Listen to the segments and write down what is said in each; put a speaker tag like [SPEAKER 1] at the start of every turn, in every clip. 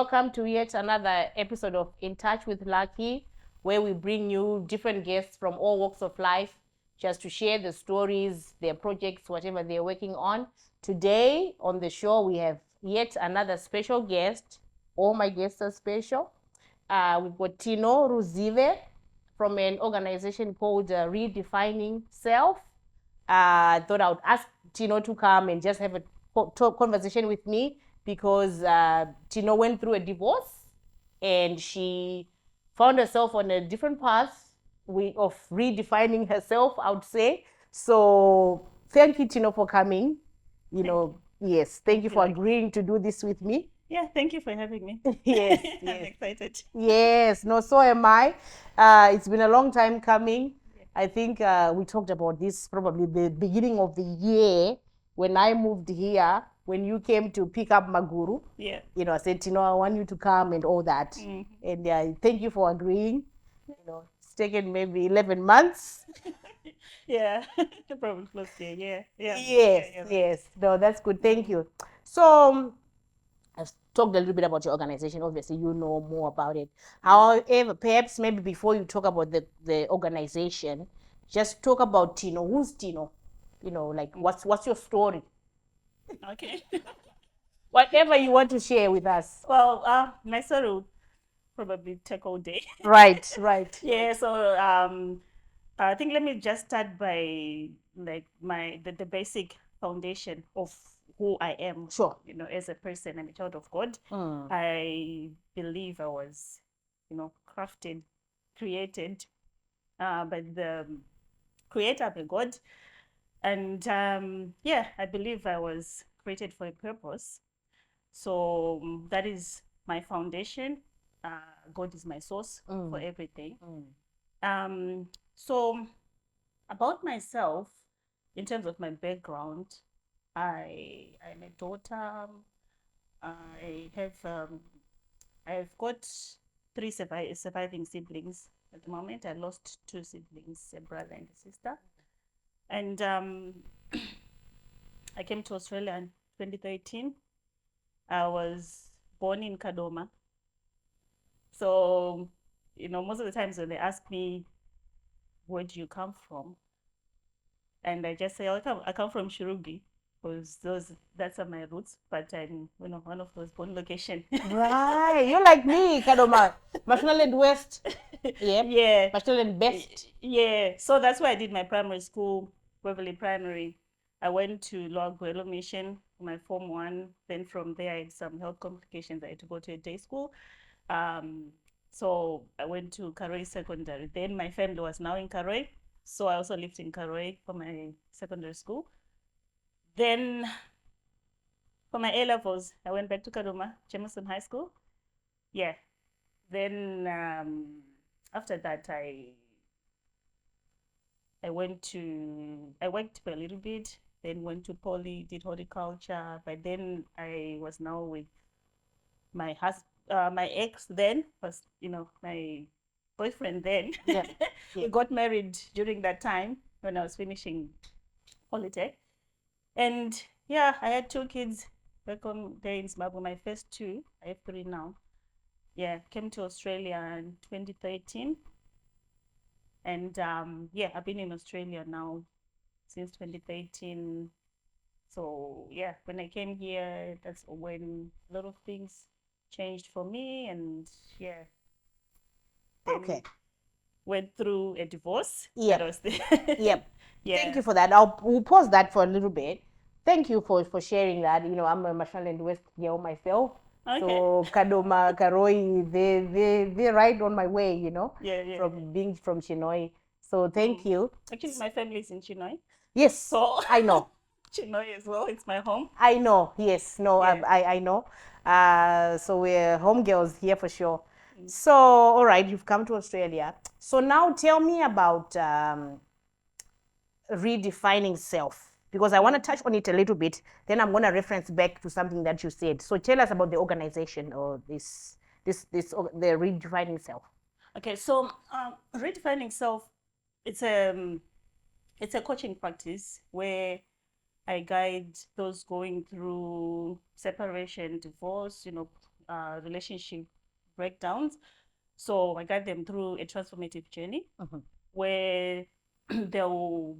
[SPEAKER 1] Welcome to yet another episode of In Touch with Lucky, where we bring you different guests from all walks of life just to share the stories, their projects, whatever they're working on. Today on the show, we have yet another special guest. All my guests are special. We've got Tino Ruzive from an organization called Redefining Self. I thought I would ask Tino to come and just have a conversation with me because Tino went through a divorce and she found herself on a different path of redefining herself, I would say. So thank you, Tino, for coming. Yes, thank you for agreeing to do this with me.
[SPEAKER 2] Yeah, thank you for having me.
[SPEAKER 1] Yes,
[SPEAKER 2] I'm excited.
[SPEAKER 1] Yes, no, so am I. It's been a long time coming. I think we talked about this probably the beginning of the year when I moved here, when you came to pick up Maguru.
[SPEAKER 2] Yeah.
[SPEAKER 1] I said, I want you to come and all that.
[SPEAKER 2] Mm-hmm.
[SPEAKER 1] And thank you for agreeing. It's taken maybe 11 months.
[SPEAKER 2] Yeah, probably close to
[SPEAKER 1] Yes. No, that's good. Thank you. So, I've talked a little bit about your organization. Obviously, you know more about it. However, perhaps maybe before you talk about the organization, just talk about Tino. Who's Tino? What's your story?
[SPEAKER 2] Okay.
[SPEAKER 1] Whatever you want to share with us.
[SPEAKER 2] Well, my story will probably take all day.
[SPEAKER 1] Right.
[SPEAKER 2] Yeah. So I think let me just start by like the basic foundation of who I am.
[SPEAKER 1] Sure.
[SPEAKER 2] As a person, I'm a child of God. I believe I was, crafted, created by the Creator, by God. And I believe I was created for a purpose. So that is my foundation. God is my source for everything. So about myself, in terms of my background, I'm a daughter. I've got three surviving siblings at the moment. I lost two siblings, a brother and a sister. And I came to Australia in 2013. I was born in Kadoma. So, most of the times when they ask me, where do you come from? And I just say, I come from Shirugi, because that's my roots. But I'm, one of those born location.
[SPEAKER 1] Right. You're like me, Kadoma. Mashonaland West. Yep.
[SPEAKER 2] Yeah.
[SPEAKER 1] Mashonaland Best.
[SPEAKER 2] Yeah. So that's where I did my primary school, Waverley Primary. I went to Loaguelo Mission for my Form 1. Then from there, I had some health complications. I had to go to a day school. So I went to Karoi Secondary. Then my family was now in Karoi. So I also lived in Karoi for my secondary school. Then for my A-levels, I went back to Kadoma, Jameson High School. Yeah. Then after that, I worked for a little bit, then went to poly, did horticulture, but then I was now with my husband, my ex then was, my boyfriend then.
[SPEAKER 1] Yeah.
[SPEAKER 2] We got married during that time when I was finishing Polytech. And I had two kids back home there in Zimbabwe, my first two. I have three now. Yeah, came to Australia in 2013. And I've been in Australia now since 2013. So when I came here, that's when a lot of things changed for me. And
[SPEAKER 1] Okay.
[SPEAKER 2] Went through a divorce.
[SPEAKER 1] Yep.
[SPEAKER 2] That was
[SPEAKER 1] Yep.
[SPEAKER 2] Yeah.
[SPEAKER 1] Thank you for that. We'll pause that for a little bit. Thank you for sharing that. I'm a Mashonaland West girl myself.
[SPEAKER 2] Okay.
[SPEAKER 1] So Kadoma, Karoi, they're right on my way,
[SPEAKER 2] Yeah.
[SPEAKER 1] being from Chinoi. So thank you.
[SPEAKER 2] Actually, my family is in Chinoi.
[SPEAKER 1] Yes.
[SPEAKER 2] So
[SPEAKER 1] I know.
[SPEAKER 2] Chinoi as well. It's my home.
[SPEAKER 1] I know. Yes. No,
[SPEAKER 2] Yeah.
[SPEAKER 1] I know. So we're home girls here for sure. So, all right, you've come to Australia. So now tell me about redefining self, because I want to touch on it a little bit. Then I'm going to reference back to something that you said. So tell us about the organization or the redefining self.
[SPEAKER 2] Okay, so redefining self, it's a coaching practice where I guide those going through separation, divorce, relationship breakdowns. So I guide them through a transformative journey where they'll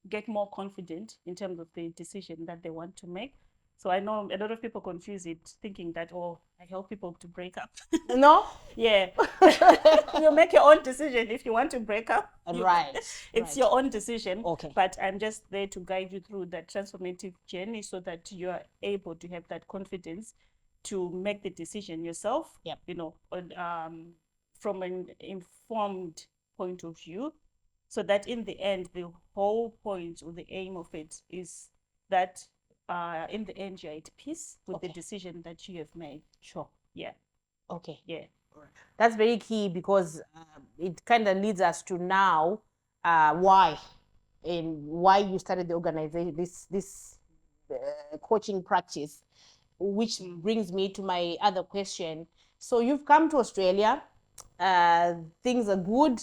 [SPEAKER 2] get more confident in terms of the decision that they want to make. So I know a lot of people confuse it, thinking that, oh, I help people to break up.
[SPEAKER 1] No?
[SPEAKER 2] Yeah. You make your own decision if you want to break up.
[SPEAKER 1] Right.
[SPEAKER 2] It's your own decision.
[SPEAKER 1] Okay.
[SPEAKER 2] But I'm just there to guide you through that transformative journey so that you are able to have that confidence to make the decision yourself,
[SPEAKER 1] Yep.
[SPEAKER 2] from an informed point of view, so that in the end, the whole point or the aim of it is that in the end, you're at peace with the decision that you have made.
[SPEAKER 1] Sure.
[SPEAKER 2] Yeah.
[SPEAKER 1] Okay.
[SPEAKER 2] Yeah.
[SPEAKER 1] That's very key because it kind of leads us to now why you started the organization, this coaching practice, which brings me to my other question. So you've come to Australia, things are good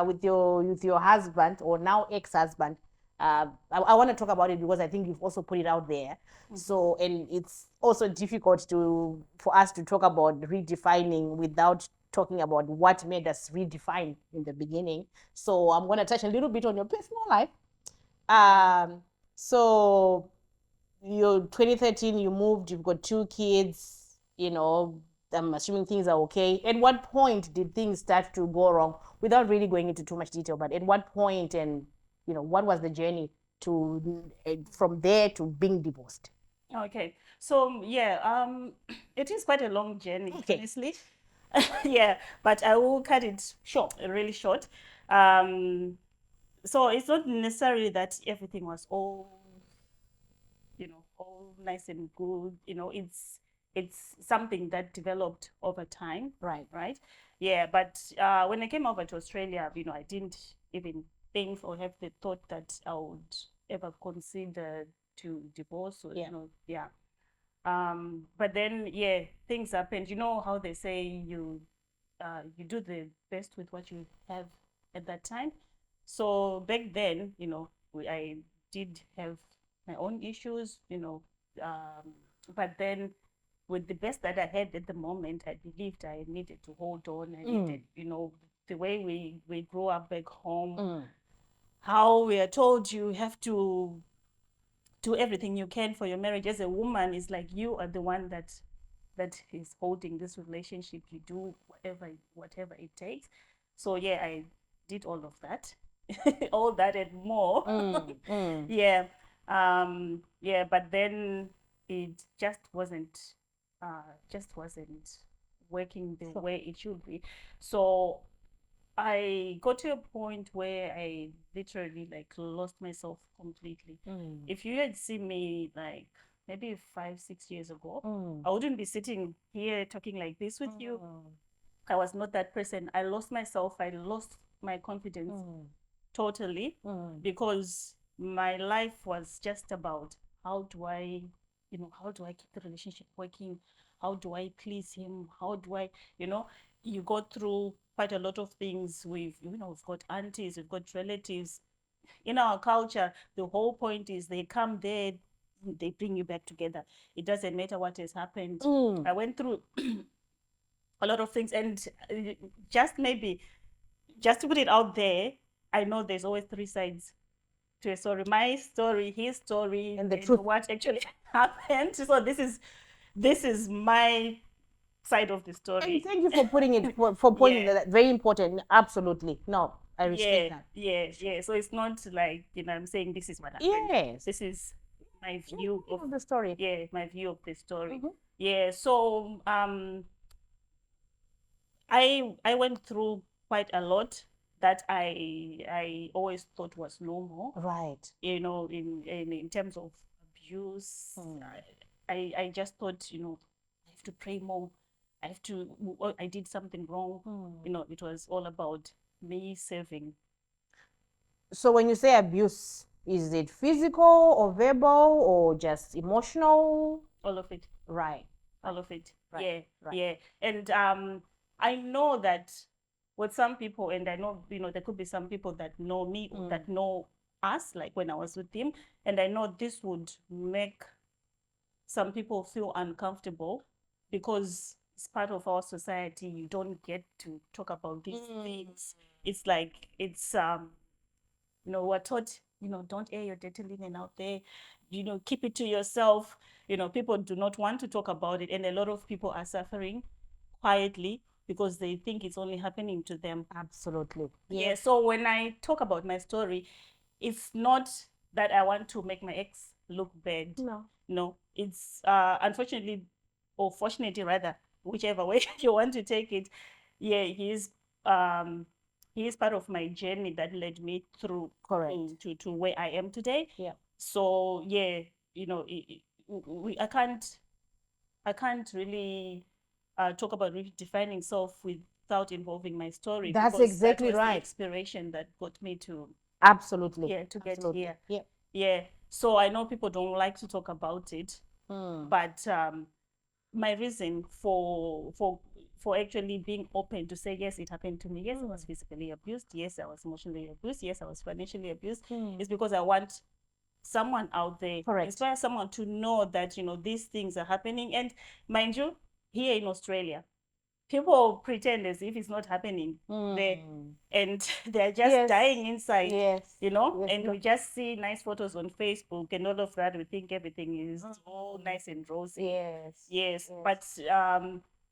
[SPEAKER 1] with your husband or now ex-husband. I want to talk about it because I think you've also put it out there. So, and it's also difficult for us to talk about redefining without talking about what made us redefine in the beginning. So I'm going to touch a little bit on your personal life. So you're 2013, you moved, you've got 2 kids, I'm assuming things are okay. At what point did things start to go wrong? Without really going into too much detail, but at what point, and what was the journey from there to being divorced?
[SPEAKER 2] Okay. So yeah, it is quite a long journey,
[SPEAKER 1] Okay.
[SPEAKER 2] honestly. Yeah, but I will cut it really short. So it's not necessarily that everything was all nice and good. It's something that developed over time.
[SPEAKER 1] Right.
[SPEAKER 2] Yeah, but when I came over to Australia, I didn't even think or have the thought that I would ever consider to divorce or
[SPEAKER 1] Yeah.
[SPEAKER 2] but then things happened. You know how they say you do the best with what you have at that time. So back then, I did have my own issues, but then with the best that I had at the moment, I believed I needed to hold on. I needed, the way we grew up back home, how we are told you have to do everything you can for your marriage. As a woman, it's like you are the one that is holding this relationship. You do whatever it takes. So I did all of that. All that and more. Yeah. But then it just wasn't working the way it should be. So I got to a point where I literally lost myself completely. If you had seen me maybe 5-6 years ago, I wouldn't be sitting here talking like this with you. I was not that person. I lost myself. I lost my confidence totally because my life was just about how do I keep the relationship working? How do I please him? How do I, you go through quite a lot of things. We've got aunties, we've got relatives. In our culture, the whole point is they come there, they bring you back together. It doesn't matter what has happened. I went through a lot of things, and just to put it out there, I know there's always 3 sides to a story. My story, his story,
[SPEAKER 1] and the truth,
[SPEAKER 2] what actually happened. So this is my side of the story.
[SPEAKER 1] And thank you for putting it for pointing that. Very important. Absolutely. No, I respect that.
[SPEAKER 2] Yeah. So it's not like I'm saying this is what happened.
[SPEAKER 1] Yes.
[SPEAKER 2] This is my view of
[SPEAKER 1] the story.
[SPEAKER 2] Yeah, my view of the story. Yeah. So I went through quite a lot that I always thought was normal.
[SPEAKER 1] Right.
[SPEAKER 2] In terms of abuse, I just thought I have to pray more. I did something wrong. It was all about me serving.
[SPEAKER 1] So when you say abuse, is it physical or verbal or just emotional?
[SPEAKER 2] All of it.
[SPEAKER 1] Right.
[SPEAKER 2] All of it.
[SPEAKER 1] Right.
[SPEAKER 2] Yeah. And I know that with some people, and I know there could be some people that know me, that know us, like when I was with him, and I know this would make some people feel uncomfortable because it's part of our society, you don't get to talk about these things. It's like it's we're taught, don't air your dirty linen out there, keep it to yourself. People do not want to talk about it, and a lot of people are suffering quietly because they think it's only happening to them.
[SPEAKER 1] Absolutely.
[SPEAKER 2] Yeah, so when I talk about my story, it's not that I want to make my ex look bad. No, it's unfortunately, or fortunately rather, whichever way you want to take it. Yeah, he is part of my journey that led me through
[SPEAKER 1] Correct.
[SPEAKER 2] to where I am today.
[SPEAKER 1] Yeah.
[SPEAKER 2] So yeah, I can't really talk about redefining self without involving my story.
[SPEAKER 1] That's
[SPEAKER 2] because
[SPEAKER 1] exactly
[SPEAKER 2] that was
[SPEAKER 1] right.
[SPEAKER 2] the inspiration that got me to
[SPEAKER 1] Absolutely.
[SPEAKER 2] get
[SPEAKER 1] Absolutely.
[SPEAKER 2] here.
[SPEAKER 1] Yeah.
[SPEAKER 2] Yeah. So I know people don't like to talk about it, but my reason for actually being open to say, yes, it happened to me. Yes, I was physically abused. Yes, I was emotionally abused. Yes, I was financially abused. Is because I want someone out there,
[SPEAKER 1] Correct.
[SPEAKER 2] inspire someone to know that these things are happening. And mind you, here in Australia, people pretend as if it's not happening there, and they're just dying inside.
[SPEAKER 1] Yes.
[SPEAKER 2] And we just see nice photos on Facebook and all of that. We think everything is all nice and rosy. Yes. But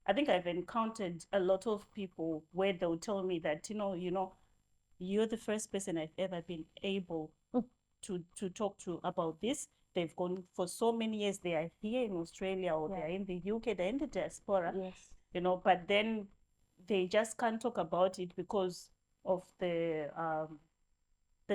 [SPEAKER 2] I think I've encountered a lot of people where they'll tell me that you're the first person I've ever been able to talk to about this. They've gone for so many years. They are here in Australia, or they are in the UK, they're in the diaspora.
[SPEAKER 1] Yes.
[SPEAKER 2] But then they just can't talk about it because of the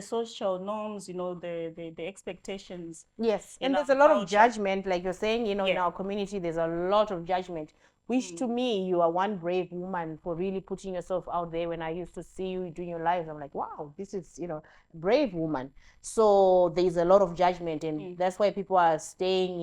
[SPEAKER 2] social norms, the expectations.
[SPEAKER 1] Yes,
[SPEAKER 2] in
[SPEAKER 1] and there's
[SPEAKER 2] our
[SPEAKER 1] a lot of
[SPEAKER 2] culture.
[SPEAKER 1] judgment, like you're saying, in
[SPEAKER 2] Yeah.
[SPEAKER 1] our community, there's a lot of judgment, which to me, you are one brave woman for really putting yourself out there. When I used to see you doing your lives, I'm like, wow, this is, brave woman. So there's a lot of judgment, and that's why people are staying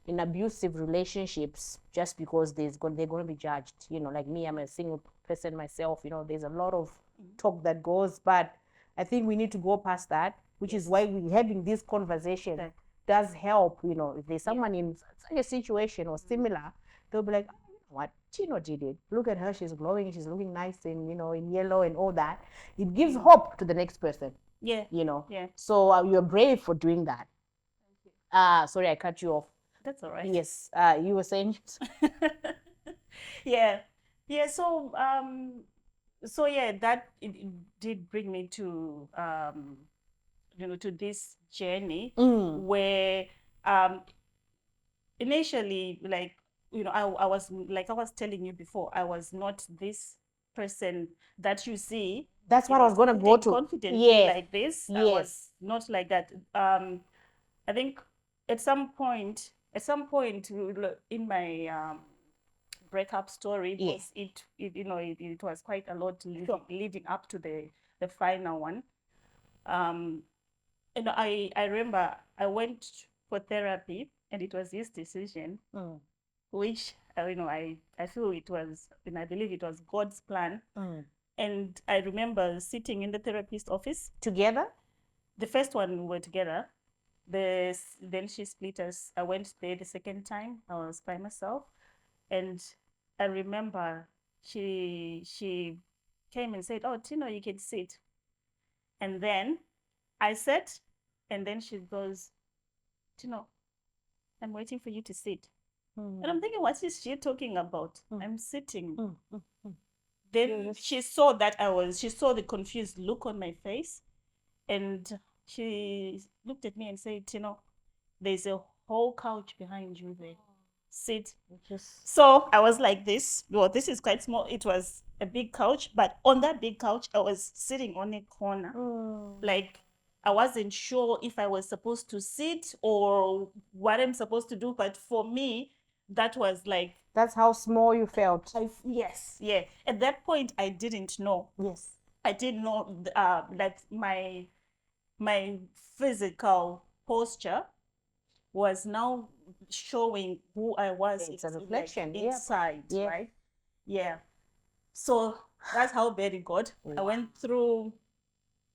[SPEAKER 1] in abusive relationships, just because they're going to be judged. Like me, I'm a single person myself. There's a lot of talk that goes, but I think we need to go past that, which is why we're having this conversation. Does help. If there's someone in such a situation or similar, they'll be like, oh, you know what, Tino did it. Look at her, she's glowing, she's looking nice in in yellow and all that. It gives hope to the next person.
[SPEAKER 2] Yeah.
[SPEAKER 1] So you're brave for doing that. Sorry, I cut you off.
[SPEAKER 2] That's all right.
[SPEAKER 1] Yes. You were saying.
[SPEAKER 2] Yeah. So yeah, that it did bring me to to this journey where initially, like, I was, like I was telling you before, I was not this person that you see.
[SPEAKER 1] That's what I was gonna go to.
[SPEAKER 2] Confidently like this. I was not like that. I think at some point in my breakup story, because it was quite a lot leading up to the final one. I remember I went for therapy, and it was his decision, which I feel it was, and I believe it was God's plan. And I remember sitting in the therapist's office
[SPEAKER 1] Together?
[SPEAKER 2] The first one we were together. Then she split us. I went there the second time. I was by myself, and I remember she came and said, "Oh, Tino, you can sit." And then I sat, and then she goes, "Tino, I'm waiting for you to sit." And I'm thinking, what is she talking about? I'm sitting. Then she saw the confused look on my face, and she looked at me and said, "Tino, there's a whole couch behind you there. Sit." So I was like this. Well, this is quite small. It was a big couch, but on that big couch, I was sitting on a corner. Like, I wasn't sure if I was supposed to sit or what I'm supposed to do. But for me, that was like,
[SPEAKER 1] That's how small you felt.
[SPEAKER 2] yes, yeah. At that point, I didn't know.
[SPEAKER 1] Yes.
[SPEAKER 2] I didn't know that my physical posture was now showing who I was.
[SPEAKER 1] It's a reflection.
[SPEAKER 2] Like, inside,
[SPEAKER 1] Yeah.
[SPEAKER 2] right? Yeah. So that's how bad it got. I went through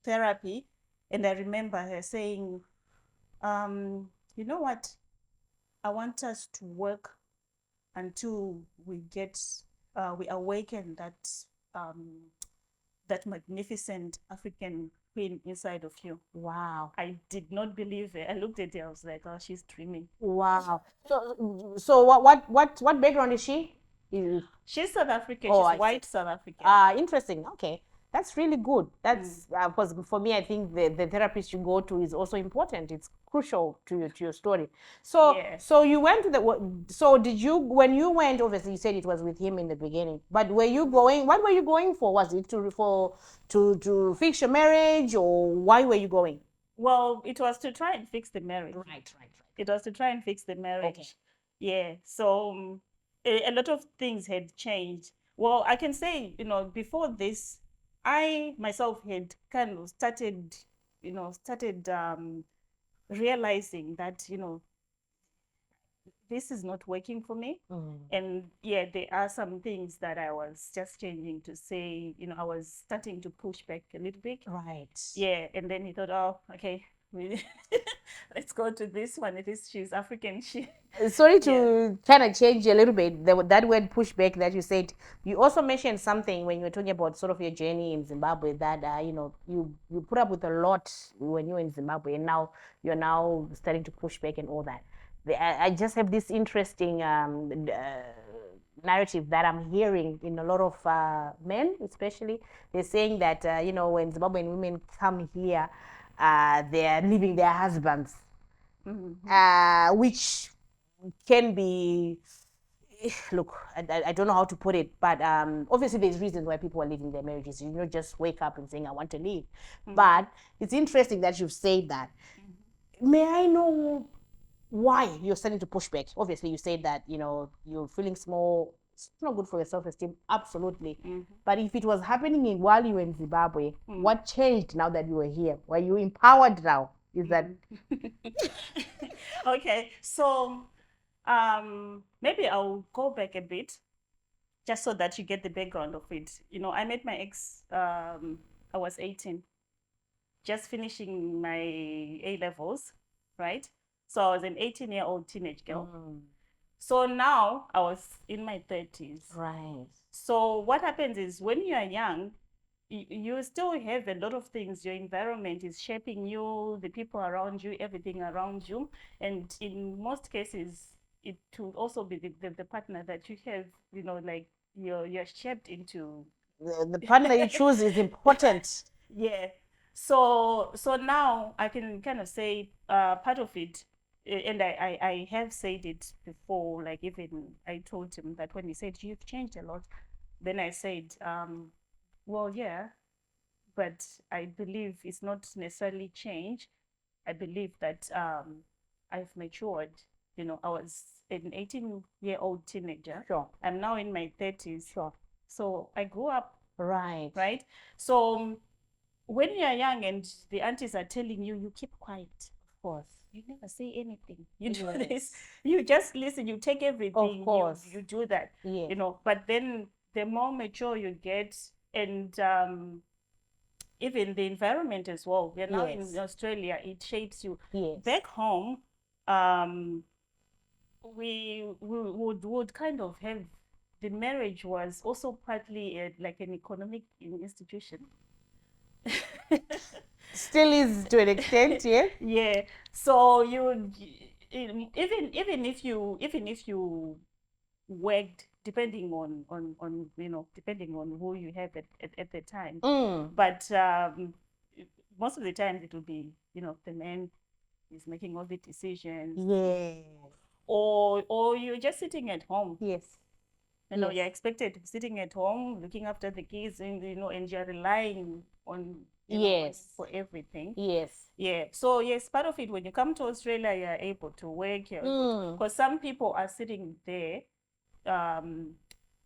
[SPEAKER 2] therapy, and I remember her saying, you know what? I want us to work until we awaken that magnificent African queen inside of you.
[SPEAKER 1] Wow.
[SPEAKER 2] I did not believe it. I looked at her, I was like, oh, she's dreaming.
[SPEAKER 1] Wow. So what background is she?
[SPEAKER 2] She's South African.
[SPEAKER 1] Oh,
[SPEAKER 2] She's
[SPEAKER 1] I see.
[SPEAKER 2] white South African.
[SPEAKER 1] Interesting. Okay. That's really good. That's because for me, I think the therapist you go to is also important. It's crucial to your story. So
[SPEAKER 2] Yeah.
[SPEAKER 1] so you went to so did you, when you went, obviously you said it was with him in the beginning, but were you going, what were you going for? Was it to fix your marriage, or why were you going?
[SPEAKER 2] Well, it was to try and fix the marriage.
[SPEAKER 1] Right.
[SPEAKER 2] It was to try and fix the marriage.
[SPEAKER 1] Okay.
[SPEAKER 2] Yeah. So a lot of things had changed. Well, I can say, before this, I myself had kind of started realizing that, this is not working for me. And yeah, there are some things that I was just changing to say, I was starting to push back a little bit.
[SPEAKER 1] Right.
[SPEAKER 2] Yeah. And then he thought, oh, okay, let's go to this one. It is, she's African.
[SPEAKER 1] Sorry to kind of change a little bit, that word pushback that you said. You also mentioned something when you were talking about sort of your journey in Zimbabwe, that you put up with a lot when you were in Zimbabwe, and now you're now starting to push back and all that. I just have this interesting narrative that I'm hearing in a lot of men, especially. They're saying that when Zimbabwean women come here, they are leaving their husbands, which can be, look, I don't know how to put it, but obviously there's reasons why people are leaving their marriages. You don't just wake up and saying, I want to leave. But it's interesting that you've said that. May I know why you're starting to push back? Obviously, you said that, you're feeling small. It's not good for your self-esteem. Absolutely. But if it was happening while you were in Zimbabwe, what changed now that you were here? Were you empowered now? Is that...
[SPEAKER 2] Okay, so maybe I'll go back a bit just so that you get the background of it. I met my ex, I was 18, just finishing my A levels, right? So I was an 18-year-old teenage girl. So now I was in my 30s.
[SPEAKER 1] Right.
[SPEAKER 2] So what happens is, when you are young, you still have a lot of things. Your environment is shaping you, the people around you, everything around you. And in most cases, it will also be the partner that you have, like you're shaped into.
[SPEAKER 1] The partner you choose is important.
[SPEAKER 2] Yeah. So now I can kind of say part of it, and I have said it before, like even I told him that when he said, you've changed a lot, then I said, well, yeah, but I believe it's not necessarily change. I believe that I've matured. I was an 18-year-old teenager.
[SPEAKER 1] Sure.
[SPEAKER 2] I'm now in my 30s.
[SPEAKER 1] Sure.
[SPEAKER 2] So I grew up.
[SPEAKER 1] Right.
[SPEAKER 2] Right. So when you're young and the aunties are telling you, you keep quiet. Of course. You never say anything. You do this. You just listen. You take everything.
[SPEAKER 1] Of course.
[SPEAKER 2] You do that.
[SPEAKER 1] Yes.
[SPEAKER 2] But then the more mature you get, and even the environment as well. We're now in Australia. It shapes you.
[SPEAKER 1] Yes.
[SPEAKER 2] Back home, we would kind of have, the marriage was also partly like an economic institution.
[SPEAKER 1] Still is to an extent, yeah.
[SPEAKER 2] Yeah. So you, even if you worked, depending on depending on who you have at the time. But most of the times it will be, the man is making all the decisions.
[SPEAKER 1] Yes.
[SPEAKER 2] Or you're just sitting at home.
[SPEAKER 1] Yes.
[SPEAKER 2] You're expected to be sitting at home looking after the kids, and and you're relying on for everything.
[SPEAKER 1] Yes.
[SPEAKER 2] Yeah. So yes, part of it, when you come to Australia, you're able to work, because some people are sitting there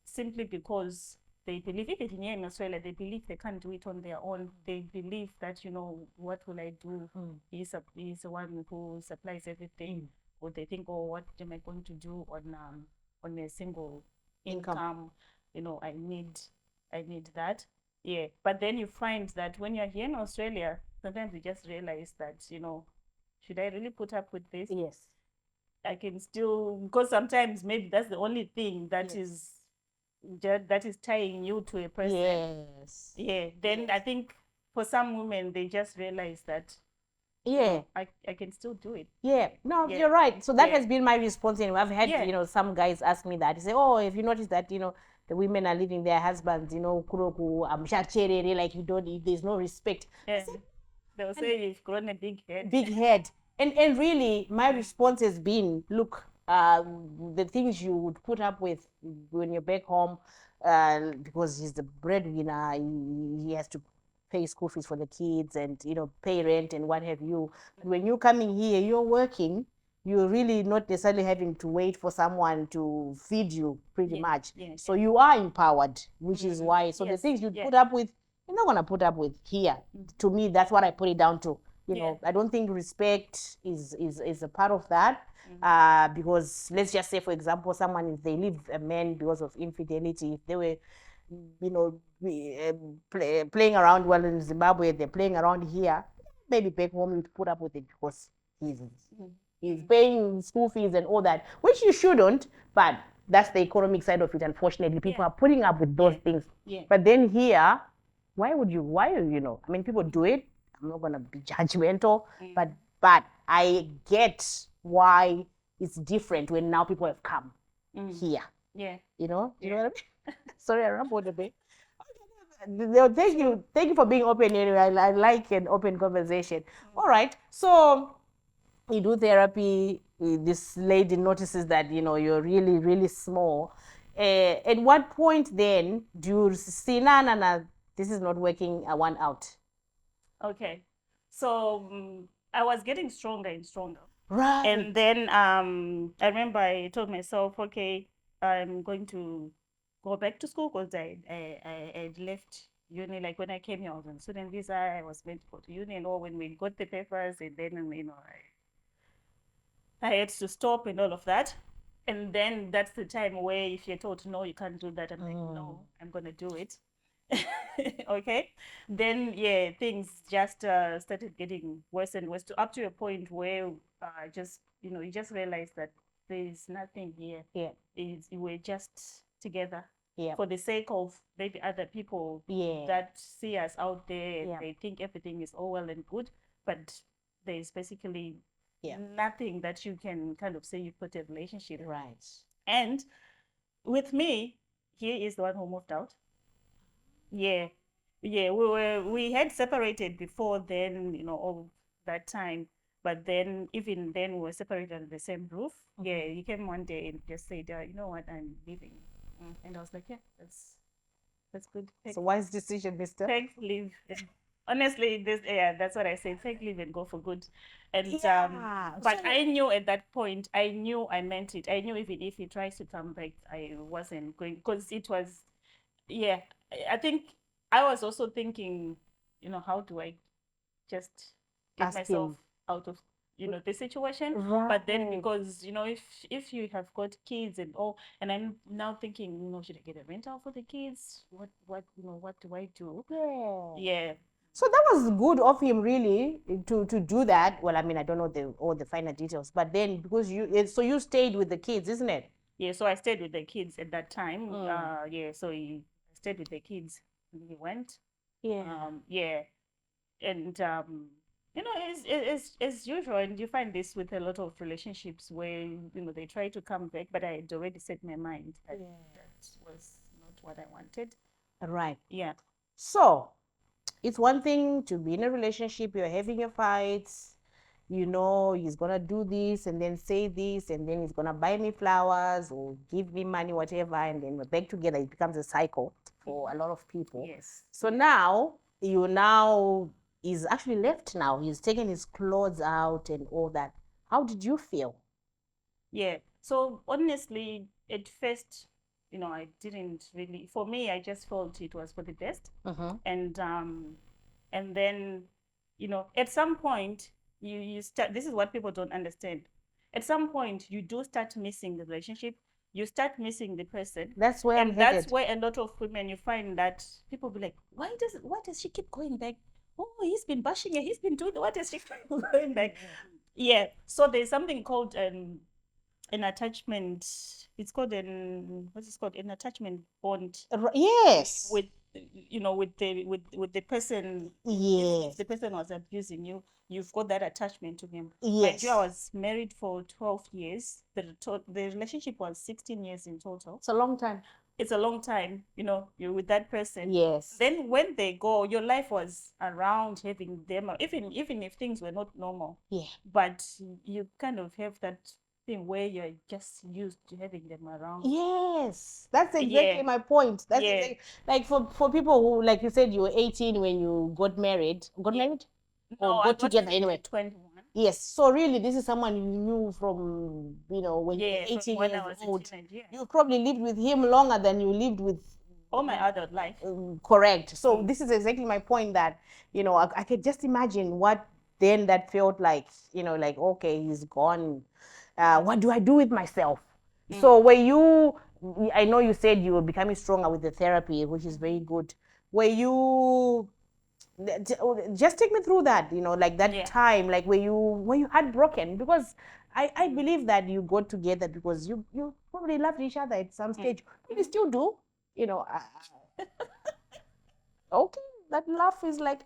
[SPEAKER 2] simply because they believe, even here in Australia, they believe they can't do it on their own. They believe that, what will I do? He's the one who supplies everything. Or they think, oh, what am I going to do on a single income? I need that. Yeah. But then you find that when you're here in Australia, sometimes you just realize that, should I really put up with this?
[SPEAKER 1] Yes.
[SPEAKER 2] I can still, because sometimes maybe that's the only thing that is tying you to a person.
[SPEAKER 1] Yes.
[SPEAKER 2] Yeah. Then I think for some women they just realize that
[SPEAKER 1] Yeah.
[SPEAKER 2] I can still do it.
[SPEAKER 1] Yeah, no,
[SPEAKER 2] Yeah.
[SPEAKER 1] you're right. So that
[SPEAKER 2] Yeah.
[SPEAKER 1] has been my response. And I've had,
[SPEAKER 2] Yeah.
[SPEAKER 1] some guys ask me that. They say, oh, have you noticed that, the women are leaving their husbands, kuroku, like you don't, there's no respect.
[SPEAKER 2] Yeah. They'll say you've grown a big head.
[SPEAKER 1] Big head. And really, my response has been, look, the things you would put up with when you're back home, because he's the breadwinner, he has to pay school fees for the kids and, pay rent and what have you. But when you're coming here, you're working, you're really not necessarily having to wait for someone to feed you pretty much. So you are empowered, which is why. So the things you put up with, you're not going to put up with here. To me, that's what I put it down to. I don't think respect is a part of that. Because let's just say, for example, someone, if they leave a man because of infidelity, if they were, playing around, well, in Zimbabwe, they're playing around here, maybe back home you'd put up with it because he's paying school fees and all that, which you shouldn't, but that's the economic side of it. Unfortunately, people are putting up with those things. But then here, why, I mean, people do it. I'm not gonna be judgmental, but I get why it's different when now people have come here.
[SPEAKER 2] Yeah.
[SPEAKER 1] You know what I mean? Sorry, I rambled a bit. No, thank you for being open anyway. I like an open conversation. All right, so you do therapy. This lady notices that you're really, really small. At what point then do you see, nah, this is not working, I want out?
[SPEAKER 2] Okay. So I was getting stronger and stronger.
[SPEAKER 1] Right.
[SPEAKER 2] And then I remember I told myself, okay, I'm going to go back to school because I had left uni. Like when I came here, I was on student visa. I was meant to go to uni, and all when we got the papers, and then I had to stop and all of that. And then that's the time where if you're told no, you can't do that, I'm like, no, I'm gonna do it. Okay. Then things just started getting worse and worse to up to a point where just you just realize that there's nothing here. We're just together for the sake of maybe other people that see us out there. They think everything is all well and good, but there's basically nothing that you can kind of say you put a relationship.
[SPEAKER 1] Right.
[SPEAKER 2] And with me, he is the one who moved out. Yeah. Yeah, we had separated before then, all that time. But then even then we were separated under the same roof. Yeah, he came one day and just said, you know what, I'm leaving. And I was like, yeah, that's good.
[SPEAKER 1] So wise decision, mister.
[SPEAKER 2] Take leave. Honestly, that's what I said. Take leave and go for good. And but I knew at that point, I knew I meant it. I knew even if he tries to come back, I wasn't going, because it was, I think I was also thinking, how do I just get
[SPEAKER 1] Ask
[SPEAKER 2] myself
[SPEAKER 1] him
[SPEAKER 2] out of the situation.
[SPEAKER 1] Right.
[SPEAKER 2] But then because if you have got kids and all, and I'm now thinking, should I get a rental for the kids? What do I do? Yeah.
[SPEAKER 1] So that was good of him, really, to do that. Well, I mean, I don't know all the finer details, but then because you stayed with the kids, isn't it?
[SPEAKER 2] Yeah, so I stayed with the kids at that time. So he stayed with the kids and he went. And it's usual, and you find this with a lot of relationships where they try to come back, but I had already set my mind that that was not what I wanted.
[SPEAKER 1] Right.
[SPEAKER 2] Yeah.
[SPEAKER 1] So it's one thing to be in a relationship, you're having your fights, he's gonna do this and then say this, and then he's gonna buy me flowers or give me money, whatever, and then we're back together. It becomes a cycle for a lot of people.
[SPEAKER 2] Yes.
[SPEAKER 1] So he's actually left now. He's taken his clothes out and all that. How did you feel?
[SPEAKER 2] Yeah. So honestly, at first, I didn't really. For me, I just felt it was for the best. And then, at some point, you start. This is what people don't understand. At some point, you do start missing the relationship. You start missing the person.
[SPEAKER 1] That's where I'm headed.
[SPEAKER 2] That's where a lot of women, you find that people be like, why does she keep going back? Oh, he's been bashing her. He's been doing, what is she going back? Yeah. So there's something called an attachment. It's called an attachment bond
[SPEAKER 1] Yes.
[SPEAKER 2] with with the person.
[SPEAKER 1] Yes.
[SPEAKER 2] If the person was abusing you, you've got that attachment to him.
[SPEAKER 1] Yes.
[SPEAKER 2] Mind you, I was married for 12 years. The relationship was 16 years in total.
[SPEAKER 1] It's a long time.
[SPEAKER 2] It's a long time, you're with that person.
[SPEAKER 1] Yes.
[SPEAKER 2] Then when they go, your life was around having them, even if things were not normal.
[SPEAKER 1] Yeah.
[SPEAKER 2] But you kind of have that thing where you're just used to having them around.
[SPEAKER 1] Yes, that's exactly
[SPEAKER 2] Yeah.
[SPEAKER 1] my point. That's
[SPEAKER 2] Yeah.
[SPEAKER 1] exactly, like for people who, like you said, you were 18 when you got married. Got married?
[SPEAKER 2] No,
[SPEAKER 1] Or
[SPEAKER 2] I
[SPEAKER 1] got
[SPEAKER 2] got
[SPEAKER 1] together
[SPEAKER 2] married
[SPEAKER 1] anyway.
[SPEAKER 2] at 21.
[SPEAKER 1] Yes. So really, this is someone you knew from, when you were
[SPEAKER 2] Yeah, from
[SPEAKER 1] 18
[SPEAKER 2] when
[SPEAKER 1] years
[SPEAKER 2] I was a
[SPEAKER 1] old.
[SPEAKER 2] teenager. Yeah.
[SPEAKER 1] You probably lived with him longer than you lived with
[SPEAKER 2] All my adult life.
[SPEAKER 1] correct. So this is exactly my point, that I could just imagine what then that felt like. Like, okay, he's gone. What do I do with myself? So I know you said you were becoming stronger with the therapy, which is very good. Were you just take me through that, like that
[SPEAKER 2] Yeah.
[SPEAKER 1] time, like were you heartbroken? Because I believe that you got together because you probably loved each other at some stage. You still do, okay, that love is like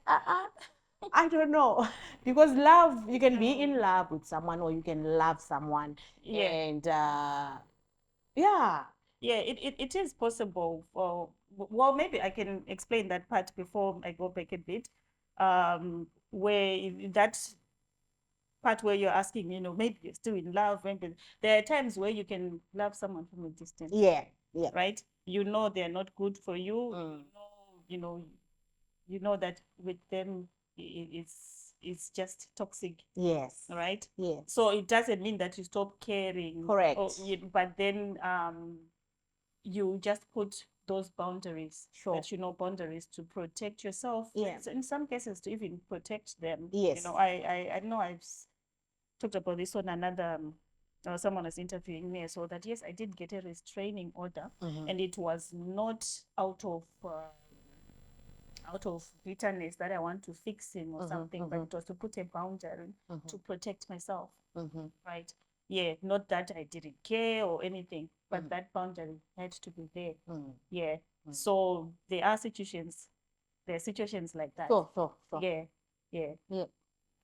[SPEAKER 1] I don't know. Because love, you can be in love with someone or you can love someone.
[SPEAKER 2] Yeah.
[SPEAKER 1] And yeah.
[SPEAKER 2] Yeah, it is possible for, well, maybe I can explain that part before I go back a bit. Where that part where you're asking, maybe you're still in love, maybe there are times where you can love someone from a distance.
[SPEAKER 1] Yeah. Yeah.
[SPEAKER 2] Right? They're not good for you. You know that with them it's just toxic.
[SPEAKER 1] Yes.
[SPEAKER 2] Right?
[SPEAKER 1] Yes.
[SPEAKER 2] So it doesn't mean that you stop caring.
[SPEAKER 1] Correct.
[SPEAKER 2] But then you just put those boundaries.
[SPEAKER 1] Sure.
[SPEAKER 2] That boundaries to protect yourself.
[SPEAKER 1] Yeah.
[SPEAKER 2] In some cases to even protect them.
[SPEAKER 1] Yes.
[SPEAKER 2] I know I've talked about this on another someone was interviewing me, so that yes, I did get a restraining order. And it was not out of bitterness that I want to fix him or something, but it was to put a boundary to protect myself. Right? Yeah, not that I didn't care or anything, but that boundary had to be there. Yeah. So there are situations like that.
[SPEAKER 1] Sure.
[SPEAKER 2] Yeah.
[SPEAKER 1] Yeah.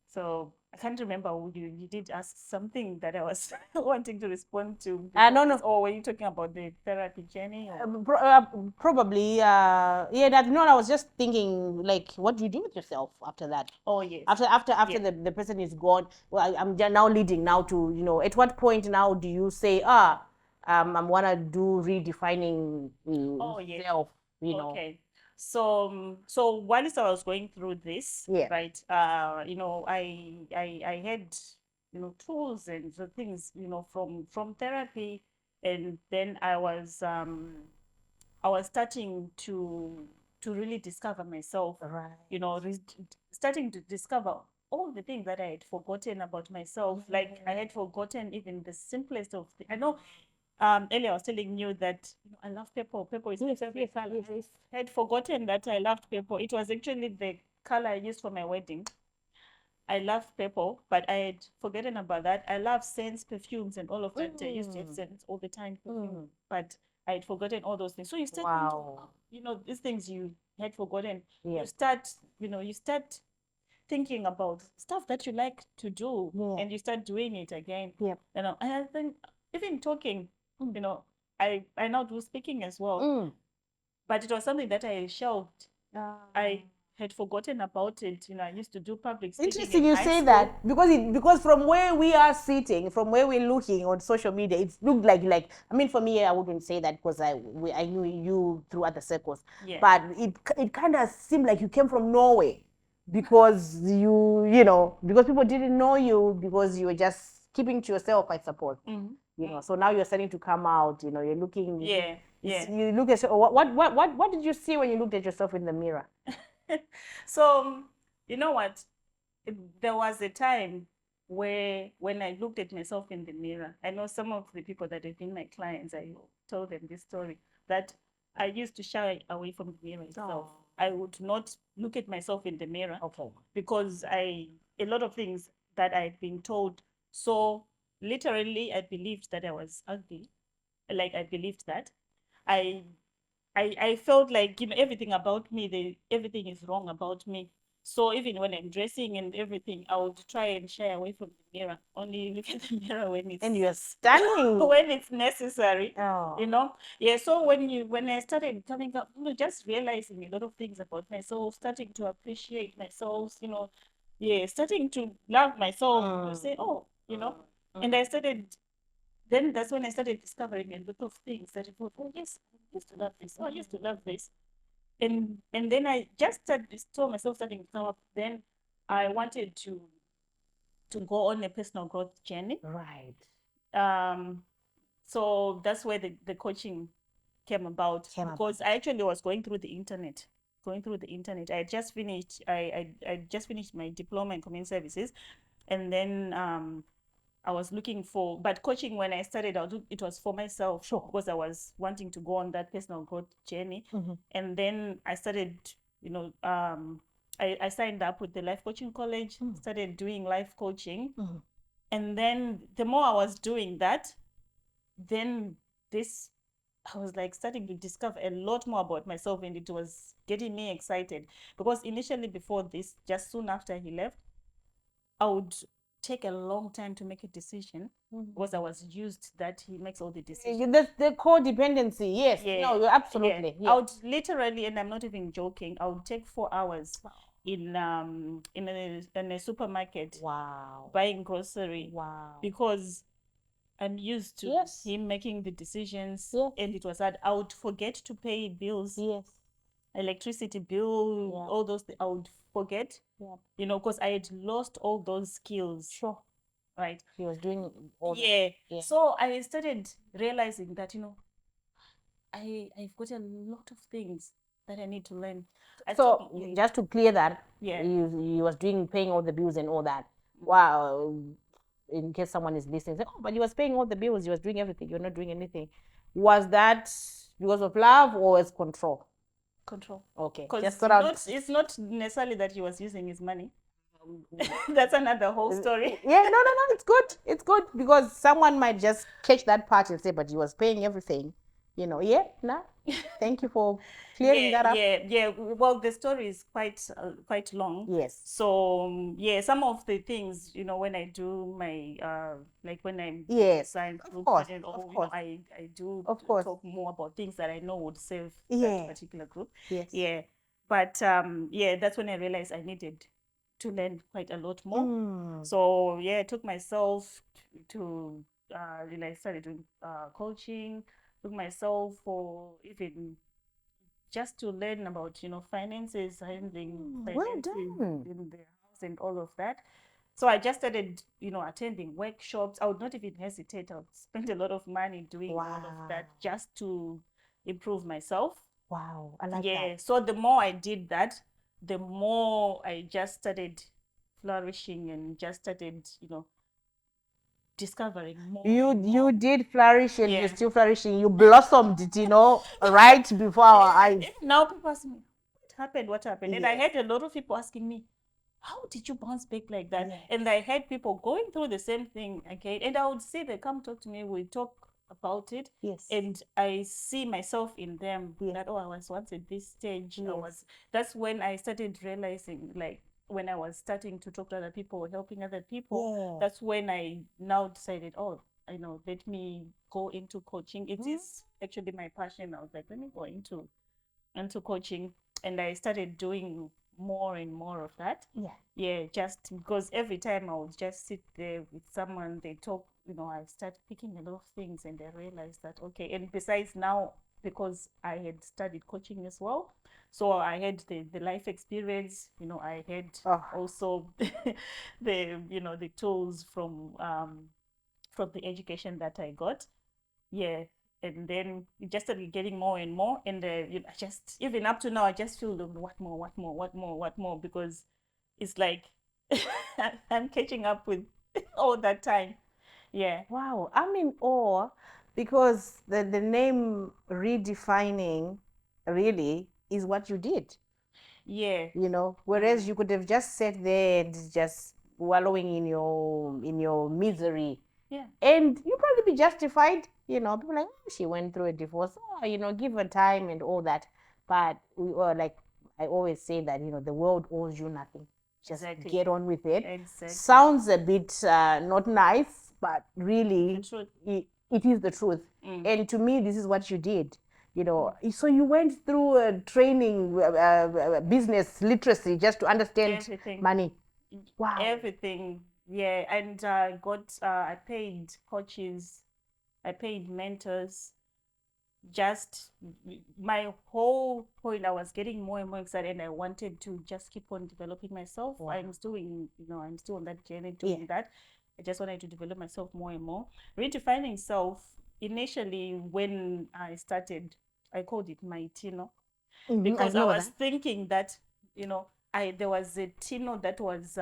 [SPEAKER 2] So I can't remember who you did ask something that I was wanting to respond to.
[SPEAKER 1] No.
[SPEAKER 2] Or were you talking about the therapy journey?
[SPEAKER 1] Probably, yeah. No, I was just thinking, like, what do you do with yourself after that?
[SPEAKER 2] Oh yes.
[SPEAKER 1] After the person is gone. Well, I'm now leading now to, at what point now do you say, I want to do redefining self,
[SPEAKER 2] Okay. So whilst I was going through this,
[SPEAKER 1] Yeah.
[SPEAKER 2] right, I had, tools and the things, from therapy, and then I was starting to really discover myself.
[SPEAKER 1] Right.
[SPEAKER 2] Starting to discover all the things that I had forgotten about myself. Like I had forgotten even the simplest of things. I know earlier I was telling you that I love purple. Purple is my favorite color. I had forgotten that I loved purple. It was actually the color I used for my wedding. I loved purple, but I had forgotten about that. I love scents, perfumes, and all of that. I used to have scents all the time, perfume, but I had forgotten all those things. So you start
[SPEAKER 1] Wow.
[SPEAKER 2] these things you had forgotten.
[SPEAKER 1] Yeah.
[SPEAKER 2] You start thinking about stuff that you like to do,
[SPEAKER 1] Yeah.
[SPEAKER 2] and you start doing it again.
[SPEAKER 1] Yeah.
[SPEAKER 2] And I think even talking, I now do speaking as well, but it was something that I shelved. I had forgotten about it. I used to do public speaking.
[SPEAKER 1] Interesting you say that, because from where we are sitting, from where we're looking on social media, it looked like I mean, for me, I wouldn't say that because I knew you through other circles.
[SPEAKER 2] Yeah.
[SPEAKER 1] But it kind of seemed like you came from Norway, because because people didn't know you, because you were just keeping to yourself, I suppose. So now you're starting to come out. You're looking.
[SPEAKER 2] Yeah.
[SPEAKER 1] You look at what did you see when you looked at yourself in the mirror?
[SPEAKER 2] So you know what? There was a time where when I looked at myself in the mirror, I know some of the people that have been my clients, I told them this story, that I used to shy away from the mirror itself. I would not look at myself in the mirror,
[SPEAKER 1] Okay.
[SPEAKER 2] because a lot of things that I had been told. So literally, I believed that I was ugly. Like, I believed that. I I felt like, everything about me, everything is wrong about me. So even when I'm dressing and everything, I would try and shy away from the mirror. Only look at the mirror when it's
[SPEAKER 1] And you're stunning.
[SPEAKER 2] when it's necessary.
[SPEAKER 1] Oh.
[SPEAKER 2] Yeah. So when I started coming up, just realizing a lot of things about myself, starting to appreciate myself, yeah, starting to love myself, say, oh, and I started then that's when I started discovering a lot of things that I thought, oh yes, I used to love this. Oh, I used to love this. And then I just saw myself starting to come up. Then I wanted to go on a personal growth journey.
[SPEAKER 1] Right.
[SPEAKER 2] So that's where the coaching came about, because I actually was going through the internet. I just finished I just finished my diploma in community services, and then I was looking for, but coaching, when I started out, it was for myself.
[SPEAKER 1] Sure.
[SPEAKER 2] Because I was wanting to go on that personal growth journey. And then I started, I signed up with the life coaching college, started doing life coaching. And then the more I was doing that, then this, I was like starting to discover a lot more about myself, and it was getting me excited. Because initially, before this, just soon after he left, I would take a long time to make a decision, because I was used that he makes all the decisions.
[SPEAKER 1] That's the codependency. Yes.
[SPEAKER 2] Yeah.
[SPEAKER 1] No, you're absolutely.
[SPEAKER 2] Yeah. I would literally, and I'm not even joking, I would take 4 hours in a supermarket.
[SPEAKER 1] Wow.
[SPEAKER 2] Buying grocery.
[SPEAKER 1] Wow.
[SPEAKER 2] Because I'm used to
[SPEAKER 1] Yes.
[SPEAKER 2] him making the decisions.
[SPEAKER 1] Yes.
[SPEAKER 2] And it was hard. I would forget to pay bills.
[SPEAKER 1] Yes.
[SPEAKER 2] Electricity bill,
[SPEAKER 1] Yeah.
[SPEAKER 2] all those I would forget.
[SPEAKER 1] Yeah.
[SPEAKER 2] Because I had lost all those skills.
[SPEAKER 1] Sure.
[SPEAKER 2] Right.
[SPEAKER 1] He was doing all
[SPEAKER 2] Yeah.
[SPEAKER 1] that. Yeah.
[SPEAKER 2] So I started realizing that, I've got a lot of things that I need to learn.
[SPEAKER 1] So just to clear that,
[SPEAKER 2] Yeah.
[SPEAKER 1] he was paying all the bills and all that. Wow. In case someone is listening, say, oh, but he was paying all the bills, he was doing everything, you're not doing anything. Was that because of love or as control?
[SPEAKER 2] Control.
[SPEAKER 1] Okay.
[SPEAKER 2] Because it's not necessarily that he was using his money. That's another whole story.
[SPEAKER 1] Yeah, no, it's good. It's good, because someone might just catch that part and say, but he was paying everything. Yeah, no. Thank you for clearing that up.
[SPEAKER 2] Yeah. Well, the story is quite long.
[SPEAKER 1] Yes.
[SPEAKER 2] So yeah, some of the things, when I do my like when I'm
[SPEAKER 1] Yes, of course,
[SPEAKER 2] and all,
[SPEAKER 1] of course.
[SPEAKER 2] I do
[SPEAKER 1] Of course.
[SPEAKER 2] talk more about things that I know would serve
[SPEAKER 1] Yeah.
[SPEAKER 2] that particular group.
[SPEAKER 1] Yes.
[SPEAKER 2] Yeah. But yeah, that's when I realized I needed to learn quite a lot more. So yeah, I took myself to I started doing coaching. Took myself for even just to learn about finances, handling finances in the house and all of that. So I just started attending workshops. I would not even hesitate. I would spend a lot of money doing all of that just to improve myself.
[SPEAKER 1] Wow, I like
[SPEAKER 2] Yeah.
[SPEAKER 1] that.
[SPEAKER 2] So the more I did that, the more I just started flourishing and just started discovering more.
[SPEAKER 1] You did flourish, and you're still flourishing. You blossomed, right before our eyes.
[SPEAKER 2] Now people ask me, what happened? And I had a lot of people asking me, how did you bounce back like that? Yes. And I had people going through the same thing again. And I would see they come talk to me, we talk about it.
[SPEAKER 1] Yes.
[SPEAKER 2] And I see myself in them.
[SPEAKER 1] Yes.
[SPEAKER 2] That, I was once at this stage.
[SPEAKER 1] Yes.
[SPEAKER 2] That's when I started realizing, like, when I was starting to talk to other people, helping other people, that's when I now decided, let me go into coaching. It is actually my passion. I was like, let me go into coaching. And I started doing more and more of that. Yeah, just because every time I would just sit there with someone, they talk, I start picking a lot of things, and I realized that, okay. And besides now, because I had studied coaching as well, so I had the life experience, I had also the tools from the education that I got. Yeah. And then it just started getting more and more. And just even up to now, I just feel what more, because it's like I'm catching up with all that time. Yeah.
[SPEAKER 1] Wow, I'm in awe, because the name Redefining really is what you did.
[SPEAKER 2] Yeah.
[SPEAKER 1] Whereas you could have just sat there and just wallowing in your misery.
[SPEAKER 2] Yeah.
[SPEAKER 1] And you probably be justified, people like, oh, she went through a divorce, oh, give her time and all that. But we were like, I always say that, the world owes you nothing. Just
[SPEAKER 2] Exactly.
[SPEAKER 1] get on with it.
[SPEAKER 2] Exactly.
[SPEAKER 1] Sounds a bit not nice, but really,
[SPEAKER 2] The truth.
[SPEAKER 1] it is the truth.
[SPEAKER 2] Mm.
[SPEAKER 1] And to me, this is what you did. So you went through a training, business literacy, just to understand
[SPEAKER 2] Everything.
[SPEAKER 1] money. Wow.
[SPEAKER 2] Everything. Yeah. And I paid coaches, I paid mentors. Just my whole point, I was getting more and more excited, and I wanted to just keep on developing myself.
[SPEAKER 1] Wow.
[SPEAKER 2] I'm still on that journey doing that. I just wanted to develop myself more and more. Redefining self, initially when I started, I called it my Tino, because I was thinking that, there was a Tino that was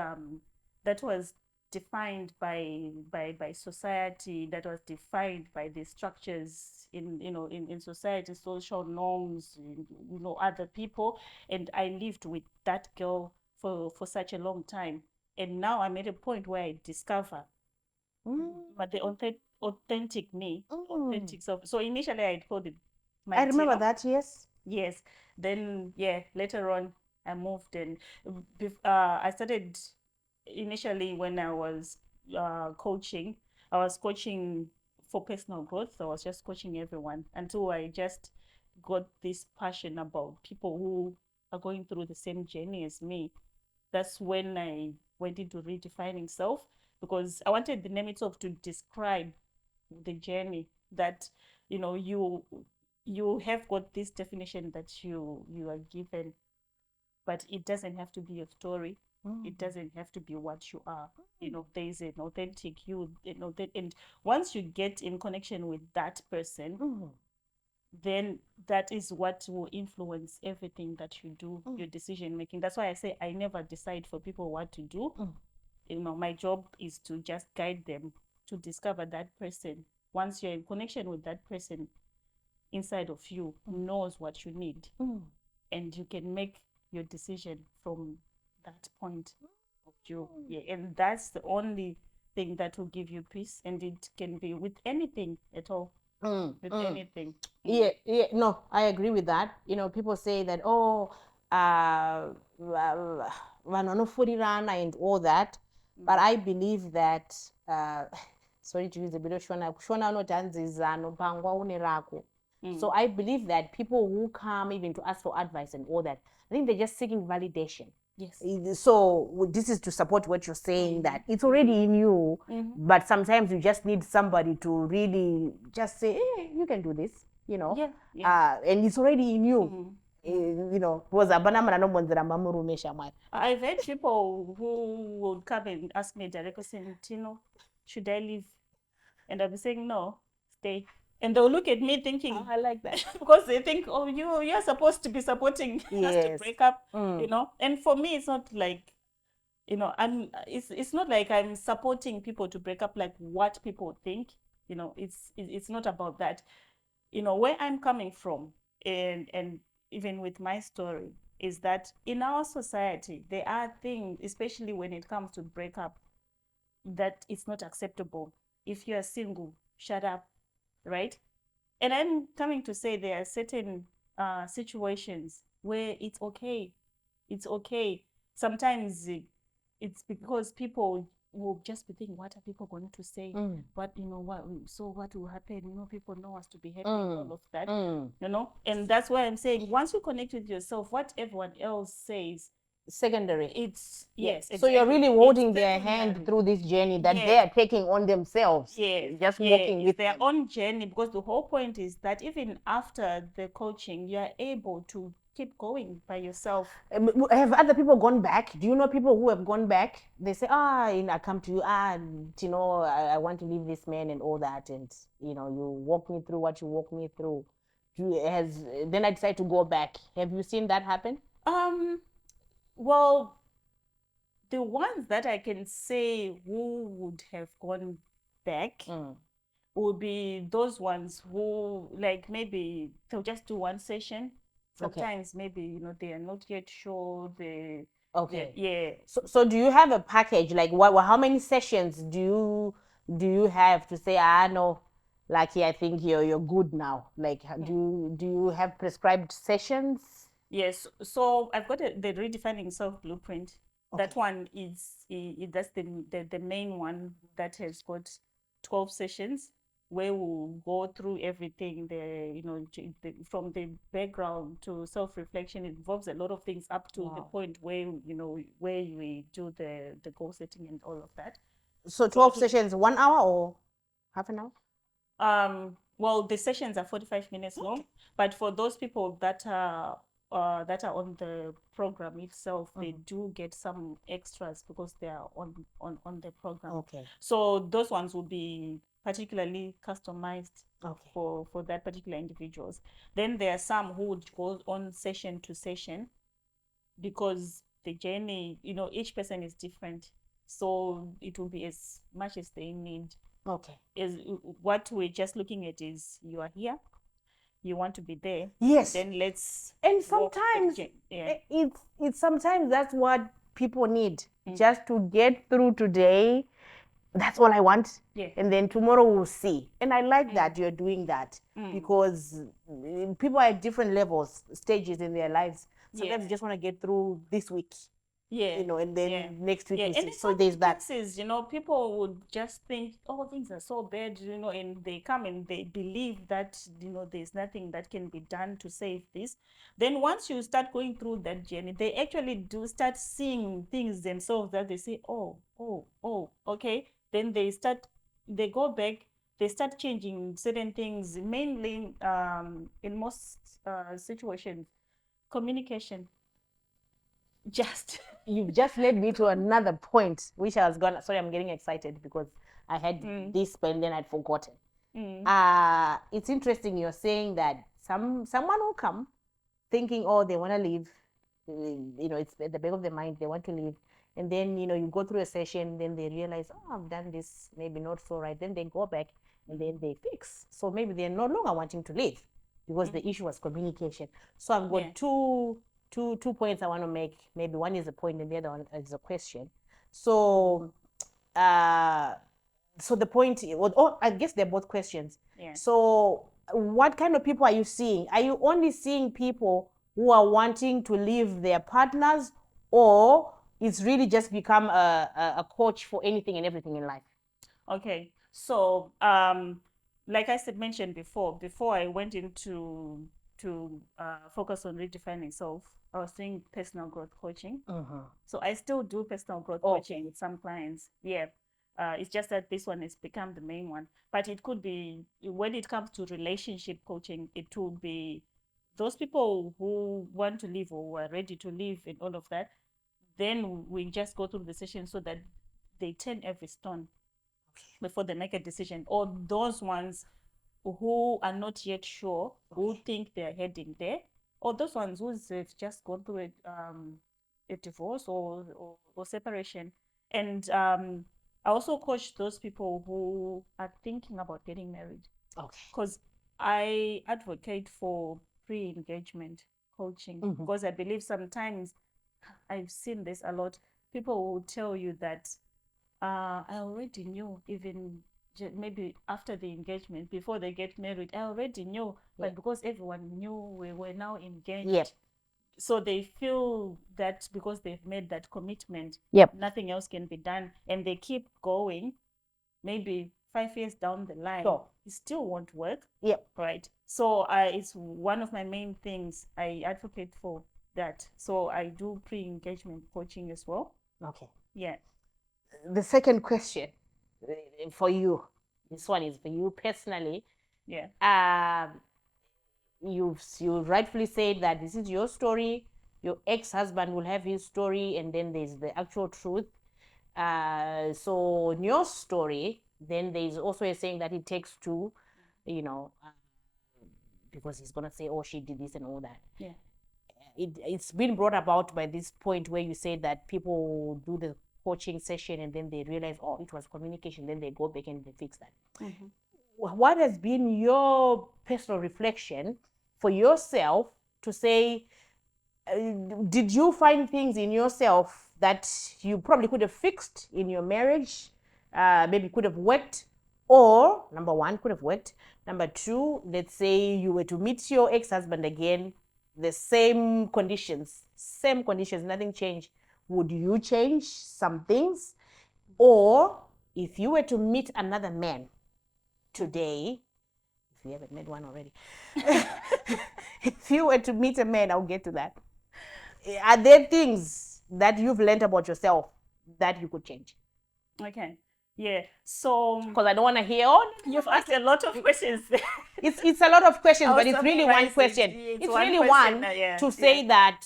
[SPEAKER 2] defined by society, that was defined by the structures in society, social norms, other people. And I lived with that girl for such a long time. And now I'm at a point where I discover but the authentic me, authentic self. So initially I called it my
[SPEAKER 1] I remember
[SPEAKER 2] Tino.
[SPEAKER 1] that, yes.
[SPEAKER 2] Yes. Then, later on, I moved, and I started initially when I was coaching. I was coaching for personal growth. I was just coaching everyone until I just got this passion about people who are going through the same journey as me. That's when I went into redefining self, because I wanted the name itself to describe the journey that you have got this definition that you are given, but it doesn't have to be your story. It doesn't have to be what you are. There is an authentic you, and once you get in connection with that person, then that is what will influence everything that you do, your decision making. That's why I say I never decide for people what to do. My job is to just guide them to discover that person. Once you're in connection with that person, inside of you knows what you need, and you can make your decision from that point of view. And that's the only thing that will give you peace, and it can be with anything at all. With anything.
[SPEAKER 1] Yeah, no, I agree with that. People say that, oh, vanonofurirana and all that, but I believe that, sorry to use a bit of shona unotanzizano pangwa une rako. So I believe that people who come even to ask for advice and all that, I think they're just seeking validation.
[SPEAKER 2] Yes.
[SPEAKER 1] So this is to support what you're saying, that it's already in you, but sometimes you just need somebody to really just say, hey, you can do this, and it's already in you.
[SPEAKER 2] I've had people who would come and ask me directly, saying, Tino, should I leave? And I'll be saying, no, stay. And they'll look at me thinking,
[SPEAKER 1] I like that.
[SPEAKER 2] because they think, oh, you're supposed to be supporting us to break up, And for me, it's not like, it's not like I'm supporting people to break up like what people think. It's not about that. Where I'm coming from, and even with my story, is that in our society there are things, especially when it comes to breakup, that it's not acceptable. If you are single, shut up, right? And I'm coming to say there are certain situations where it's okay. It's okay. Sometimes it's because people will just be thinking, what are people going to say? What what will happen? People know us to be happy, all of that. And that's why I'm saying, once you connect with yourself, what everyone else says,
[SPEAKER 1] secondary.
[SPEAKER 2] It's yes.
[SPEAKER 1] So you're really holding
[SPEAKER 2] It's
[SPEAKER 1] their
[SPEAKER 2] secondary.
[SPEAKER 1] hand through this journey that they are taking on themselves. Just walking
[SPEAKER 2] it's
[SPEAKER 1] with
[SPEAKER 2] their
[SPEAKER 1] them.
[SPEAKER 2] own journey, because the whole point is that even after the coaching, you are able to keep going by yourself.
[SPEAKER 1] Have other people gone back? Do you know people who have gone back? They say, I come to you, I want to leave this man and all that, and you walk me through what you walk me through. Then I decide to go back. Have you seen that happen?
[SPEAKER 2] Well, the ones that I can say who would have gone back would be those ones who, like, maybe they'll just do one session. Sometimes maybe they are not yet sure.
[SPEAKER 1] So do you have a package? Like, how many sessions do you do you have to say, no, Lucky, I think you're good now? Like, do you have prescribed sessions?
[SPEAKER 2] Yes. So I've got the Redefining Self blueprint. That one is that's the main one that has got 12 sessions where we'll go through everything. From the background to self-reflection, it involves a lot of things up to the point where where we do the goal setting and all of that.
[SPEAKER 1] So 12 sessions, 1 hour or half an hour?
[SPEAKER 2] Well, the sessions are 45 minutes long, but for those people that are on the program itself, they do get some extras because they are on the program.
[SPEAKER 1] Okay.
[SPEAKER 2] So those ones will be particularly customized for that particular individuals. Then there are some who would go on session to session because the journey, each person is different. So it will be as much as they need.
[SPEAKER 1] Okay.
[SPEAKER 2] Is what we're just looking at is you are here, you want to be there.
[SPEAKER 1] Yes.
[SPEAKER 2] Then let's.
[SPEAKER 1] And sometimes it's sometimes that's what people need, just to get through today. That's all I want. Yeah. And then tomorrow we'll see. And I like that you're doing that because people are at different levels, stages in their lives. Sometimes you just want to get through this week. Yeah. And then next week we see. So there's that.
[SPEAKER 2] Cases, people would just think, oh, things are so bad, and they come and they believe that, there's nothing that can be done to save this. Then once you start going through that journey, they actually do start seeing things themselves that they say, oh, okay. Then they go back, they start changing certain things, mainly in most situations, communication.
[SPEAKER 1] You've just led me to another point, which I was gonna. Sorry, I'm getting excited because I had this, but then I'd forgotten. It's interesting you're saying that someone will come thinking, oh, they want to leave. It's at the back of their mind, they want to leave. And then, you go through a session, then they realize, oh, I've done this, maybe not so right. Then they go back and then they fix. So maybe they're no longer wanting to leave because the issue was communication. So I've got two points I want to make. Maybe one is a point and the other one is a question. So, so the point, I guess they're both questions. Yeah. So what kind of people are you seeing? Are you only seeing people who are wanting to leave their partners, or it's really just become a coach for anything and everything in life?
[SPEAKER 2] Okay. So, like I mentioned before I went into focus on redefining self, I was doing personal growth coaching. So I still do personal growth coaching with some clients. Yeah. It's just that this one has become the main one. But it could be, when it comes to relationship coaching, it will be those people who want to leave or who are ready to leave and all of that. Then we just go through the session so that they turn every stone before they make a decision. Or those ones who are not yet sure, who think they're heading there, or those ones who have just gone through a divorce or separation. And I also coach those people who are thinking about getting married. Okay. Because I advocate for pre-engagement coaching, because I believe sometimes, I've seen this a lot, people will tell you that I already knew, even maybe after the engagement, before they get married, I already knew, but because everyone knew we were now engaged, so they feel that because they've made that commitment, nothing else can be done, and they keep going. Maybe 5 years down the line, it still won't work. Right. So it's one of my main things. I advocate for that. So I do pre-engagement coaching as well.
[SPEAKER 1] Okay.
[SPEAKER 2] Yeah.
[SPEAKER 1] The second question for you, this one is for you personally. Yeah. You rightfully said that this is your story. Your ex-husband will have his story, and then there's the actual truth. So in your story, then there's also a saying that it takes two, because he's gonna say, oh, she did this and all that. Yeah. It's been brought about by this point where you say that people do the coaching session and then they realize, oh, it was communication, then they go back and they fix that. What has been your personal reflection for yourself to say, did you find things in yourself that you probably could have fixed in your marriage maybe could have worked, or number one, could have worked. Number two, let's say you were to meet your ex-husband again, the same conditions, nothing changed. Would you change some things? Or if you were to meet another man today, if you haven't met one already, if you were to meet a man, I'll get to that. Are there things that you've learned about yourself that you could change?
[SPEAKER 2] Okay. Yeah. So
[SPEAKER 1] Because I don't want to hear all.
[SPEAKER 2] You've asked a lot of questions.
[SPEAKER 1] It's a lot of questions, but it's really one
[SPEAKER 2] summarize it.
[SPEAKER 1] question.
[SPEAKER 2] It's
[SPEAKER 1] It's
[SPEAKER 2] one
[SPEAKER 1] really
[SPEAKER 2] question,
[SPEAKER 1] one
[SPEAKER 2] yeah,
[SPEAKER 1] to say that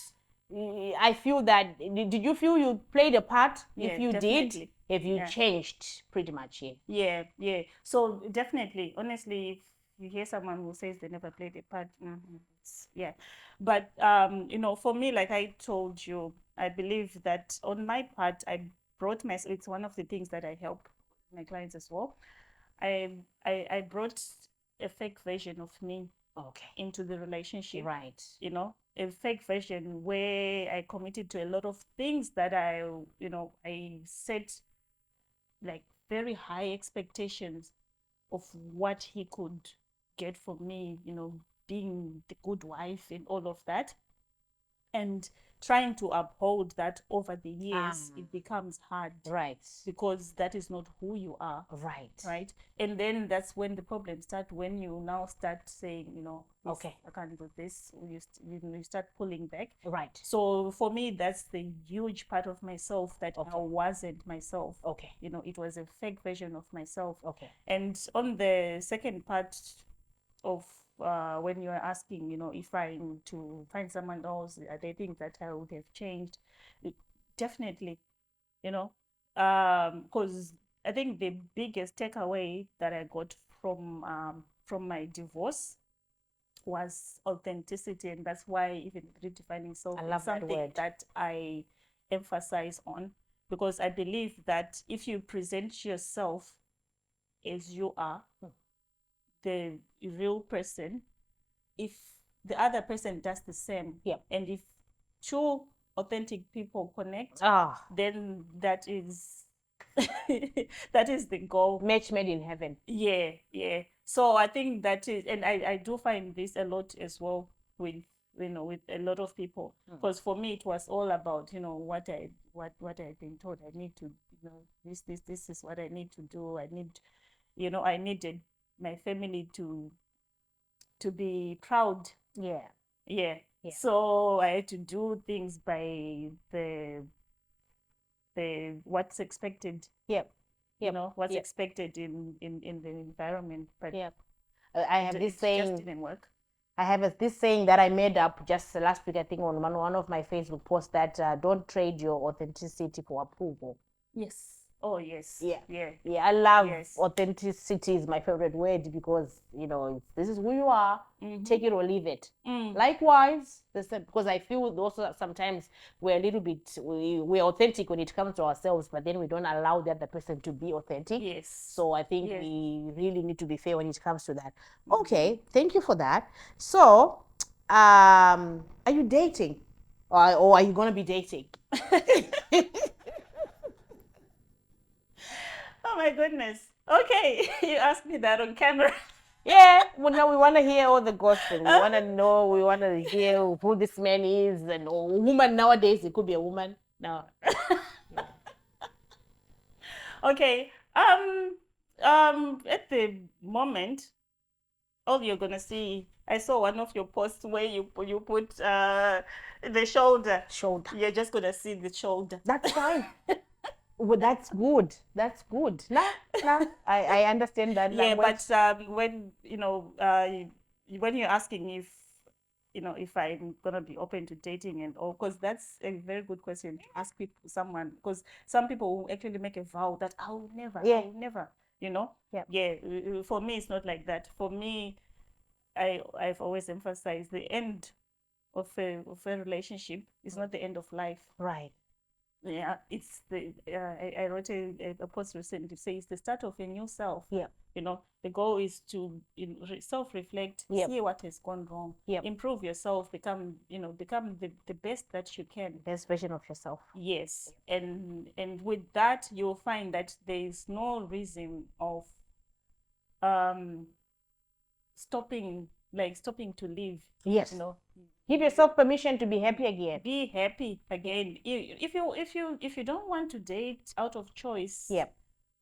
[SPEAKER 1] I feel that. Did you feel you played a part?
[SPEAKER 2] Yeah,
[SPEAKER 1] If you
[SPEAKER 2] definitely.
[SPEAKER 1] did, if you
[SPEAKER 2] Yeah.
[SPEAKER 1] changed, pretty much, yeah.
[SPEAKER 2] Yeah. So definitely, honestly, if you hear someone who says they never played a part, yeah. But for me, like I told you, I believe that on my part, I brought myself. It's one of the things that I help my clients as well. I brought a fake version of me
[SPEAKER 1] Okay.
[SPEAKER 2] into the relationship.
[SPEAKER 1] Right.
[SPEAKER 2] A fake version where I committed to a lot of things that I set like very high expectations of what he could get from me, being the good wife and all of that. And trying to uphold that over the years, it becomes hard.
[SPEAKER 1] Right.
[SPEAKER 2] Because that is not who you are.
[SPEAKER 1] Right.
[SPEAKER 2] And then that's when the problems start, when you now start saying,
[SPEAKER 1] Okay.
[SPEAKER 2] I can't do this. You start pulling back.
[SPEAKER 1] Right.
[SPEAKER 2] So for me, that's the huge part of myself that I wasn't myself.
[SPEAKER 1] Okay.
[SPEAKER 2] It was a fake version of myself.
[SPEAKER 1] Okay.
[SPEAKER 2] And on the second part of when you are asking, if I'm to find someone else, are there things that I would have changed? Definitely, because I think the biggest takeaway that I got from my divorce was authenticity, and that's why even redefining self is something that I emphasize on, because I believe that if you present yourself as you are, the real person, if the other person does the same, and if two authentic people connect, then that is the goal.
[SPEAKER 1] Match made in heaven.
[SPEAKER 2] Yeah. So I think that is, and I do find this a lot as well with with a lot of people, because for me it was all about what I've been told I need to, this is what I need to do. I needed my family to be proud. Yeah. So I had to do things by the what's expected. What's expected in the environment. But
[SPEAKER 1] I have this saying.
[SPEAKER 2] Just didn't work.
[SPEAKER 1] I have this saying that I made up just last week, I think, on one of my Facebook posts, that don't trade your authenticity for approval.
[SPEAKER 2] Yes. Oh, yes.
[SPEAKER 1] Yeah. I love authenticity is my favorite word, because this is who you are. Take it or leave it. Likewise, because I feel also sometimes we're a little bit we're authentic when it comes to ourselves, but then we don't allow the other person to be authentic.
[SPEAKER 2] Yes.
[SPEAKER 1] So I think we really need to be fair when it comes to that. Okay, thank you for that. So, are you dating, or are you gonna be dating?
[SPEAKER 2] Oh my goodness. Okay, you asked me that on camera.
[SPEAKER 1] Yeah, well, now we want to hear all the gossip. We want to know, we want to hear who this man is, and woman nowadays, it could be a woman. No.
[SPEAKER 2] Okay. At the moment, all you're gonna see, I saw one of your posts where you put the shoulder. You're just gonna see the shoulder.
[SPEAKER 1] That's fine. Well, that's good. Nah. I understand that.
[SPEAKER 2] Yeah,
[SPEAKER 1] language.
[SPEAKER 2] but when when you're asking if I'm gonna be open to dating and all, because that's a very good question to ask someone, because some people will actually make a vow that I will never. For me, it's not like that. For me, I've always emphasized the end of a relationship is not the end of life.
[SPEAKER 1] Right.
[SPEAKER 2] Yeah, it's I wrote a post recently to say it's the start of a new self.
[SPEAKER 1] Yeah.
[SPEAKER 2] The goal is to self-reflect,
[SPEAKER 1] Yep.
[SPEAKER 2] see what has gone wrong,
[SPEAKER 1] Yep.
[SPEAKER 2] improve yourself, become the best that you can.
[SPEAKER 1] Best version of yourself.
[SPEAKER 2] Yes. And with that, you'll find that there is no reason of stopping to live.
[SPEAKER 1] Yes. Give yourself permission to be happy again.
[SPEAKER 2] Be happy again. If you don't want to date out of choice,
[SPEAKER 1] Yep.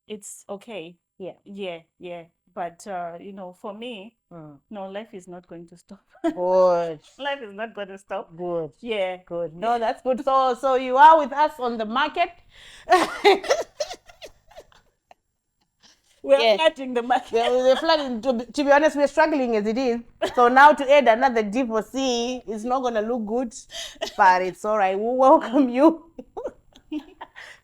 [SPEAKER 2] it's okay.
[SPEAKER 1] Yeah.
[SPEAKER 2] But for me, no, life is not going to stop.
[SPEAKER 1] Good.
[SPEAKER 2] Life is not going to stop.
[SPEAKER 1] Good.
[SPEAKER 2] Yeah.
[SPEAKER 1] Good. No, that's good. So you are with us on the market.
[SPEAKER 2] We're flooding the market.
[SPEAKER 1] We're flooding. To be honest, we're struggling as it is. So now to add another divorcee is not going to look good, but it's all right. We'll welcome you.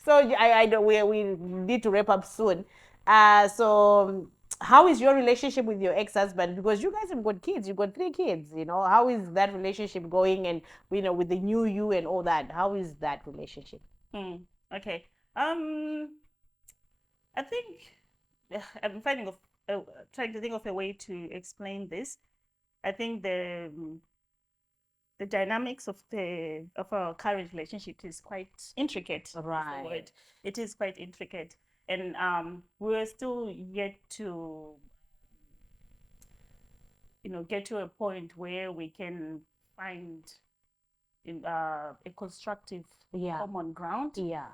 [SPEAKER 1] So I know we need to wrap up soon. So how is your relationship with your ex-husband? Because you guys have got kids. You've got 3 kids. How is that relationship going? And with the new you and all that, how is that relationship?
[SPEAKER 2] Okay. I think I'm trying to think of a way to explain this. I think the dynamics of our current relationship is quite intricate.
[SPEAKER 1] Right.
[SPEAKER 2] It is quite intricate, and we're still yet to get to a point where we can find a constructive common ground. Yeah.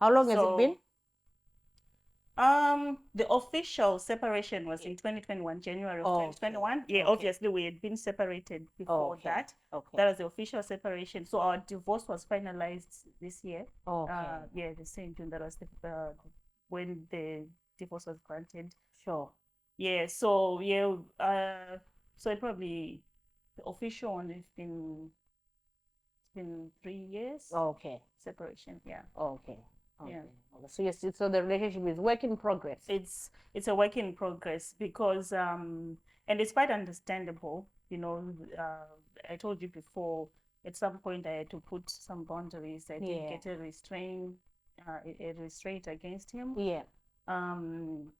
[SPEAKER 1] How long has it been?
[SPEAKER 2] The official separation was in 2021, January of 2021. Yeah, obviously we had been separated before that. That was the official separation. So our divorce was finalized this year. The same June. That was when the divorce was granted.
[SPEAKER 1] Sure.
[SPEAKER 2] Yeah. So so it probably the official one has been 3 years. Separation. Yeah.
[SPEAKER 1] Yeah. So yes, so the relationship is work in progress.
[SPEAKER 2] It's a work in progress because and it's quite understandable. I told you before. At some point, I had to put some boundaries. I did get a restraint against him.
[SPEAKER 1] Yeah.
[SPEAKER 2] And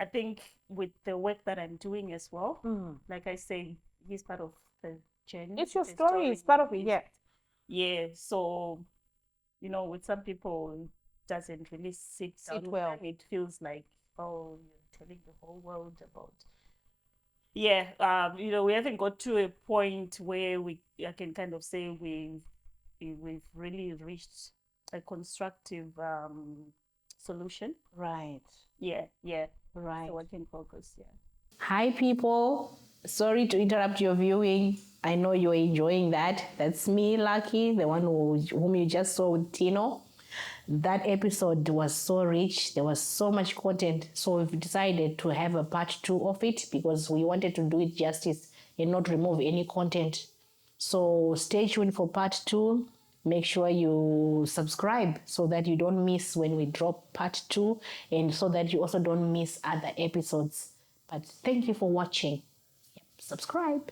[SPEAKER 2] I think with the work that I'm doing as well, like I say, he's part of the journey.
[SPEAKER 1] It's your story. It's part of it. Yeah.
[SPEAKER 2] Yeah. So, with some people, it doesn't really sit well. It feels like, oh, you're telling the whole world about. Yeah. We haven't got to a point where I can kind of say we've really reached a constructive solution.
[SPEAKER 1] Right.
[SPEAKER 2] Yeah.
[SPEAKER 1] Right.
[SPEAKER 2] It's a work in progress. Yeah.
[SPEAKER 1] Hi, people. Sorry to interrupt your viewing. I know you're enjoying that. That's me, Lucky, the one whom you just saw with Tino. That episode was so rich. There was so much content. So we've decided to have a part 2 of it because we wanted to do it justice and not remove any content. So stay tuned for part 2. Make sure you subscribe so that you don't miss when we drop part 2 and so that you also don't miss other episodes. But thank you for watching. Subscribe.